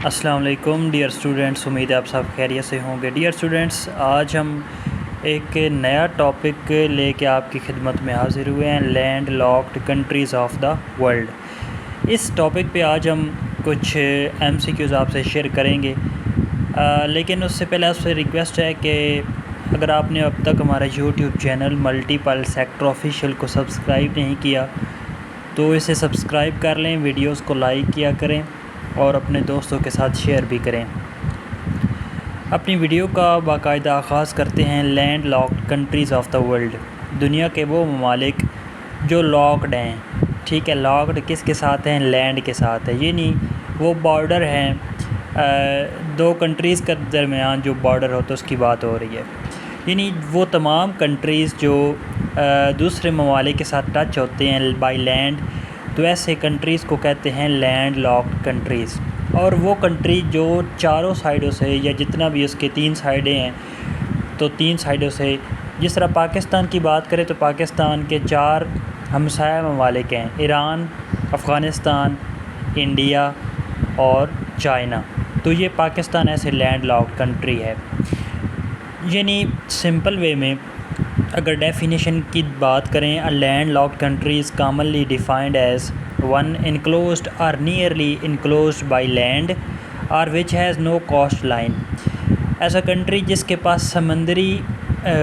अस्सलाम वालेकुम dear students, उम्मीद है आप सब खैरियत से होंगे। डियर स्टूडेंट्स, आज हम एक नया टॉपिक लेके आपकी खिदमत में हाज़िर हुए हैं, land locked countries of the world. इस टॉपिक पे आज हम कुछ MCQs आपसे शेयर करेंगे, लेकिन उससे पहले आपसे रिक्वेस्ट है कि अगर आपने अब तक हमारा YouTube channel multiple sector official को सब्सक्राइब नहीं किया तो इसे सब्सक्राइब कर लें, वीडियोस को लाइक किया करें और अपने दोस्तों के साथ शेयर भी करें। अपनी वीडियो का बाकायदा आगाज़ करते हैं land locked countries of the world, दुनिया के वो ममालिक जो लॉक्ड हैं। ठीक है, लॉक्ड किसके साथ हैं? लैंड के साथ है, ये नहीं वो बॉर्डर हैं दो कंट्रीज़ के दरमियान जो बॉर्डर होता है उसकी बात हो रही है। यानी वो तमाम कंट्रीज़ जो दूसरे ममालिक के साथ टच होते हैं बाय लैंड, तो ऐसे कंट्रीज़ को कहते हैं लैंड लॉक्ड कंट्रीज़। और वो कंट्री जो चारों साइडों से या जितना भी उसके 3 साइडें हैं, तो 3 साइडों से, जिस तरह पाकिस्तान की बात करें तो पाकिस्तान के 4 हमसाया ममालिक हैं, ईरान, अफ़गानिस्तान, इंडिया और चाइना। तो ये पाकिस्तान ऐसे लैंड लॉक्ड कंट्री है। यानी सिंपल वे में अगर डेफिनेशन की बात करें, a land locked country is commonly defined as one enclosed और नियरली इनक्लोज्ड बाय लैंड और which has no coastline. ऐसा कंट्री जिसके पास समंदरी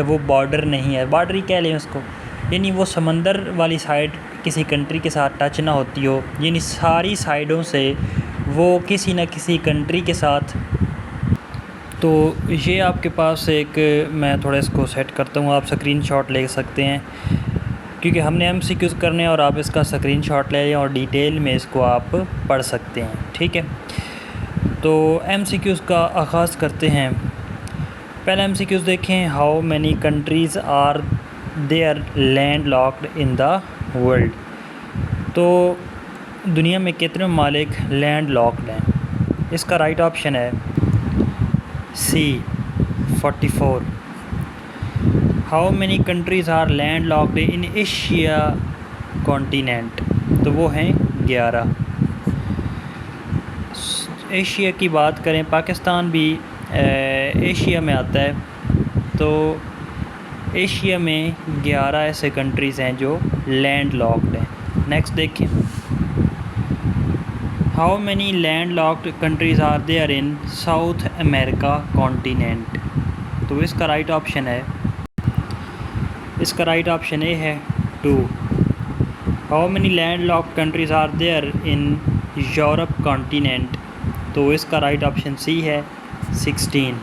वो बॉर्डर नहीं है, बॉर्डर ही कह लें उसको, यानी वो समंदर वाली साइड किसी कंट्री के साथ टच ना होती हो, यानी सारी साइडों से वो किसी न किसी कंट्री के साथ। तो ये आपके पास एक, मैं थोड़ा इसको सेट करता हूँ, आप स्क्रीनशॉट ले सकते हैं क्योंकि हमने MCQs करने हैं और आप इसका स्क्रीनशॉट ले लें और डिटेल में इसको आप पढ़ सकते हैं। ठीक है, तो MCQs का आगाज़ करते हैं। पहले MCQs देखें, how many countries are there landlocked in the world. तो दुनिया में कितने ममालिक लैंड लॉक्ड हैं? इसका राइट ऑप्शन है C 44। How many countries are landlocked in Asia continent? तो वो हैं 11। एशिया की बात करें, पाकिस्तान भी एशिया में आता है, तो एशिया में 11 ऐसे कंट्रीज़ हैं जो लैंड लॉक्ड हैं। नेक्स्ट देखें, how many landlocked countries are there in South America continent? तो इसका राइट ऑप्शन है, इसका राइट ऑप्शन ए है 2। How many landlocked countries are there in Europe continent? तो इसका राइट ऑप्शन सी है 16।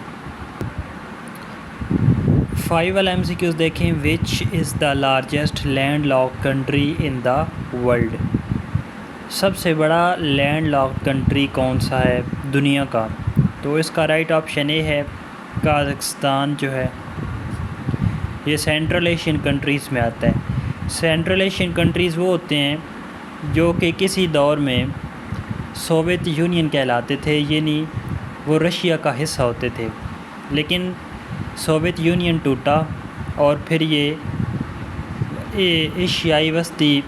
5 वाला MCQs देखें, which is the largest land locked country in the world? सबसे बड़ा लैंड लॉक्ड कंट्री कौन सा है दुनिया का? तो इसका राइट ऑप्शन ए है कज़ाकिस्तान। जो है ये सेंट्रल एशियन कंट्रीज़ में आता है। सेंट्रल एशियन कंट्रीज़ वो होते हैं जो कि किसी दौर में सोवियत यूनियन कहलाते थे, यानी वो रशिया का हिस्सा होते थे, लेकिन सोवियत यूनियन टूटा और फिर ये एशियाई वस्ती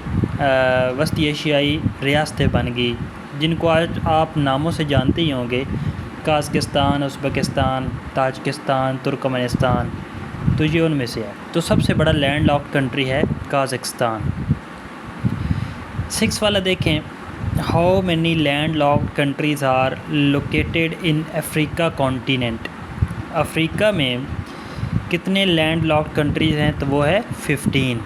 एशियाई रियासतें बन गई, जिनको आज आप नामों से जानते ही होंगे, कज़ाकिस्तान, उज़्बेकिस्तान, ताजिकिस्तान, तुर्कमेनिस्तान। तो ये उनमें से है। तो सबसे बड़ा लैंड लॉक्ड कंट्री है कज़ाकिस्तान। 6 वाला देखें, how many landlocked countries are located in Africa continent? Africa में कितने लैंड लॉक्ड कंट्रीज़ हैं? तो वो है 15।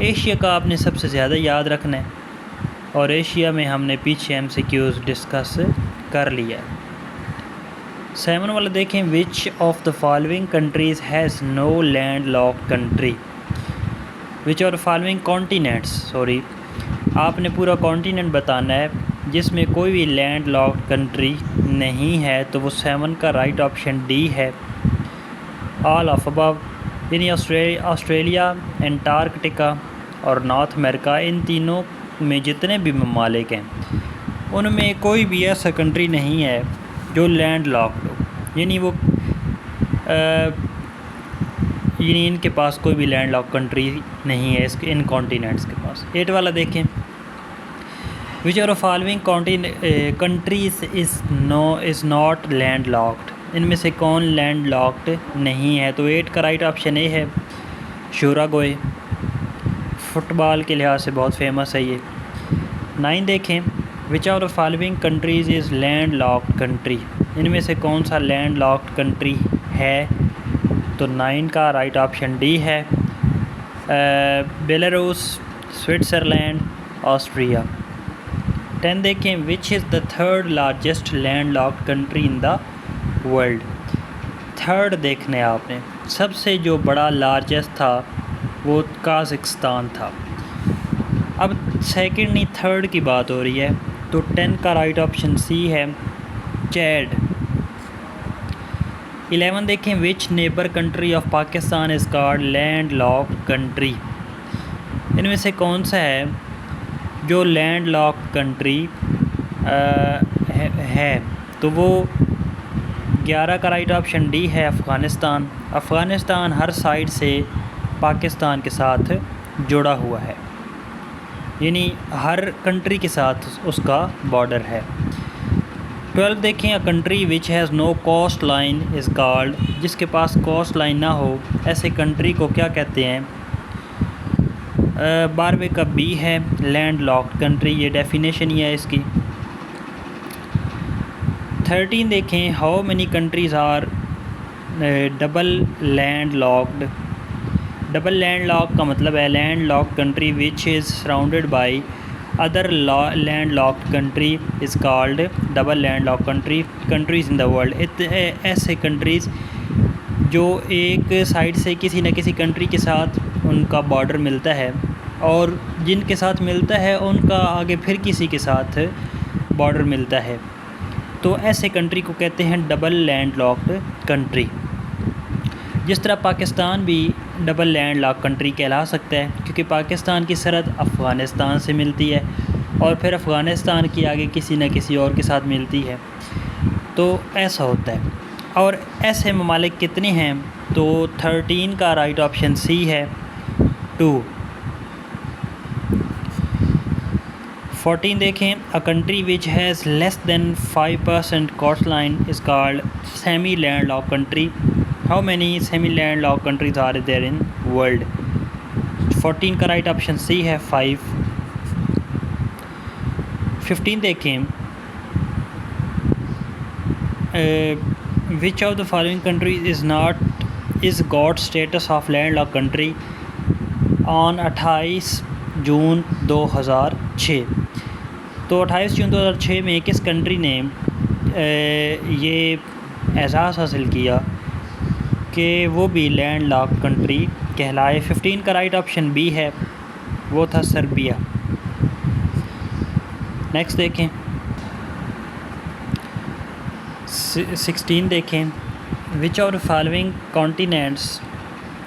एशिया का आपने सबसे ज़्यादा याद रखना है और एशिया में हमने पीछे MCQs डिस्कस कर लिया है। 7 वाला देखें, which of the following countries has no land locked country? Which of the following continents, sorry, आपने पूरा कॉन्टिनेंट बताना है जिसमें कोई भी लैंड लॉक्ड कंट्री नहीं है। तो वो 7 का राइट ऑप्शन डी है, ऑल ऑफ अबव, यानी ऑस्ट्रेलिया, एंटार्कटिका और नॉर्थ अमेरिका। इन तीनों में जितने भी ममालिक हैं उनमें कोई भी ऐसा कंट्री नहीं है जो लैंड लॉक्ड हो, यानी वो यानी इनके पास कोई भी लैंड लॉक कंट्री नहीं है इसके इन कॉन्टिनेंट्स के पास। 8 वाला देखें, which are following countries is not landlocked, इनमें से कौन लैंड लॉक्ड नहीं है? तो 8 का राइट ऑप्शन ए है शोरागोए, फ़ुटबॉल के लिहाज से बहुत फेमस है ये। 9 देखें, which are following countries is land locked country, इनमें से कौन सा लैंड लॉक्ड कंट्री है? तो 9 का राइट ऑप्शन डी है बेलारूस, स्विट्ज़रलैंड, ऑस्ट्रिया। 10 देखें, which is the third largest land locked country in the world. Third देखने आपने, सबसे जो बड़ा लार्जेस्ट था वो काज़ाकिस्तान था। अब सेकंड नहीं थर्ड की बात हो रही है, तो 10 का राइट ऑप्शन सी है चैड। 11 देखें, which neighbour country of Pakistan is called land locked country, इनमें से कौन सा है जो लैंड लॉक्ड कंट्री है? तो वो 11 का राइट ऑप्शन डी है अफ़गानिस्तान। अफ़गानिस्तान हर साइड से पाकिस्तान के साथ जुड़ा हुआ है, यानी हर कंट्री के साथ उसका बॉर्डर है। 12 देखें, a country which has no coastline is called, जिसके पास कोस्ट लाइन ना हो ऐसे कंट्री को क्या कहते हैं? 12वें का बी है लैंड लॉक्ड कंट्री, ये डेफिनेशन ही है इसकी। 13 देखें, how many countries are double landlocked. Double landlock का मतलब है land locked country which is surrounded by other land locked country is called double land lock countries in the world. ऐसे countries जो एक side से किसी न किसी कंट्री के साथ उनका बॉर्डर मिलता है और जिनके साथ मिलता है उनका आगे फिर किसी के साथ बॉर्डर मिलता है, तो ऐसे कंट्री को कहते हैं डबल लैंड लॉक्ड कंट्री। जिस तरह पाकिस्तान भी डबल लैंड लॉक कंट्री कहला सकता है, क्योंकि पाकिस्तान की सरहद अफ़गानिस्तान से मिलती है और फिर अफ़गानिस्तान की आगे किसी न किसी और के साथ मिलती है, तो ऐसा होता है। और ऐसे ममालिक कितने हैं? तो 13 का राइट ऑप्शन सी है 2। 14 देखें, a country which has less than 5% coastline is called semi landlock country. How many semi landlock countries are there in world? 14 का राइट ऑप्शन सी है 5। 15 देखें, which of the following countries is got status of landlock country on 28 June 2006। तो 28 June 2006 में किस country ने ये एहसास हासिल किया कि वो भी लैंड लॉक कंट्री कहलाए? 15 का राइट ऑप्शन बी है, वो था सर्बिया। नेक्स्ट देखें, 16 देखें, which of the following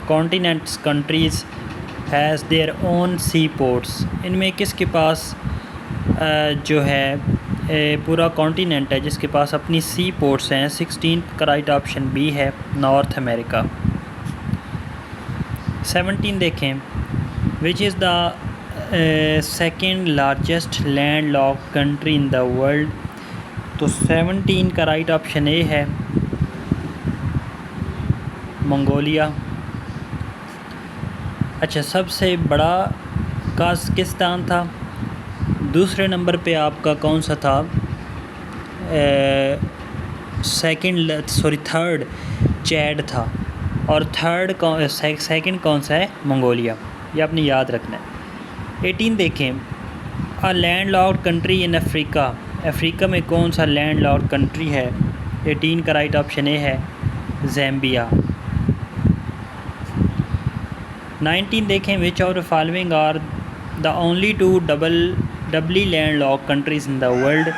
continents countries has their own seaports, इनमें किसके पास जो है पूरा कॉन्टिनेंट है जिसके पास अपनी सी पोर्ट्स हैं? 16 का राइट ऑप्शन बी है नॉर्थ अमेरिका। 17 देखें, which is the second largest land lock country in the world? तो 17 का राइट ऑप्शन ए है मंगोलिया। अच्छा, सबसे बड़ा काज़ाकिस्तान था। दूसरे नंबर पे आपका कौन सा था? थर्ड चैड था, और सेकंड कौन सा है? मंगोलिया। ये आपने याद रखना है। 18 देखें, a land locked country in Africa, Africa में कौन सा लैंड लॉक्ड कंट्री है? 18 का राइट ऑप्शन ए है ज़ैम्बिया। 19 देखें, which of the following are the only 2 doubly land lock countries in the world?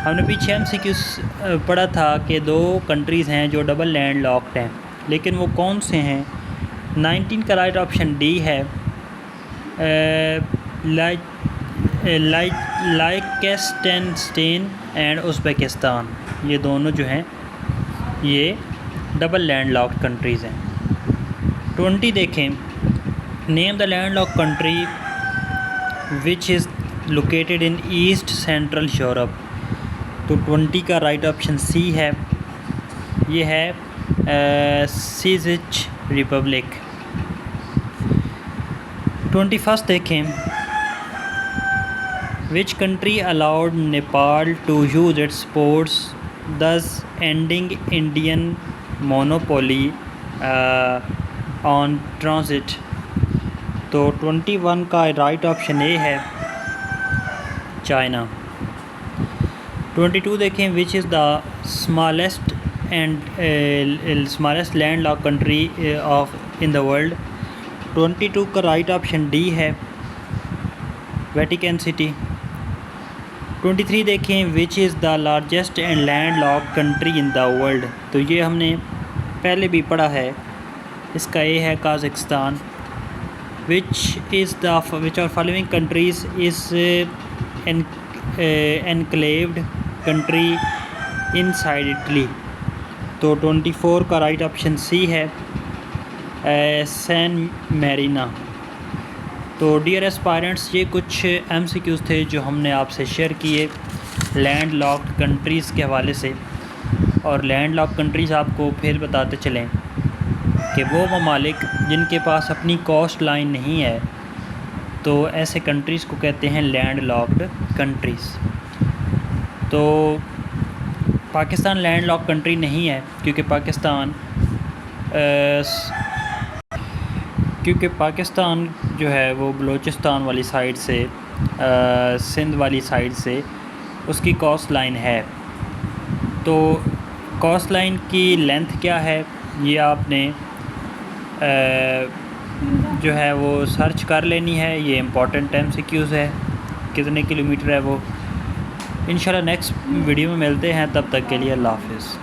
हमने पीछे MCQs पढ़ा था कि 2 कंट्रीज़ हैं जो डबल लैंड लॉक्ड हैं, लेकिन वो कौन से हैं? 19 का राइट ऑप्शन डी है लाइकेस्टेनस्टेन एंड उज़्बेकिस्तान। ये दोनों जो हैं ये डबल लैंड लॉक्ड कंट्रीज़ हैं। 20 देखें, name the land lock country which is located in east central Europe. तो 20 का राइट ऑप्शन सी है, ये है सीजिच रिपब्लिक। 21 देखें, which country allowed Nepal to use its ports thus ending Indian monopoly on transit. तो 21 का राइट ऑप्शन ए है China. 22 देखें, which is the smallest smallest land lock country of in the world. 22 का right option D है Vatican city. 23 देखें, which is the largest and land lock country in the world. तो ये हमने पहले भी पढ़ा है, इसका ए है Kazakhstan. Which are following countries is enclaved country inside Italy. तो 24 का राइट ऑप्शन सी है सैन मैरिना। तो डियर एस्पायरेंट्स, ये कुछ MCQs थे जो हमने आपसे शेयर किए लैंड लॉक्ड कंट्रीज़ के हवाले से। और लैंड लॉक कंट्रीज़ आपको फिर बताते चलें कि वो ममालिक जिनके पास अपनी कोस्ट लाइन नहीं है, तो ऐसे कंट्रीज़ को कहते हैं लैंड लॉक्ड कंट्रीज़। तो पाकिस्तान लैंड लॉक कंट्री नहीं है, क्योंकि पाकिस्तान जो है वो बलूचिस्तान वाली साइड से सिंध वाली साइड से उसकी कोस्ट लाइन है। तो कोस्ट लाइन की लेंथ क्या है ये आपने जो है वो सर्च कर लेनी है। ये इम्पॉर्टेंट MCQs है, कितने किलोमीटर है वो। इंशाल्लाह नेक्स्ट वीडियो में मिलते हैं, तब तक के लिए अल्लाह हाफ़िज़।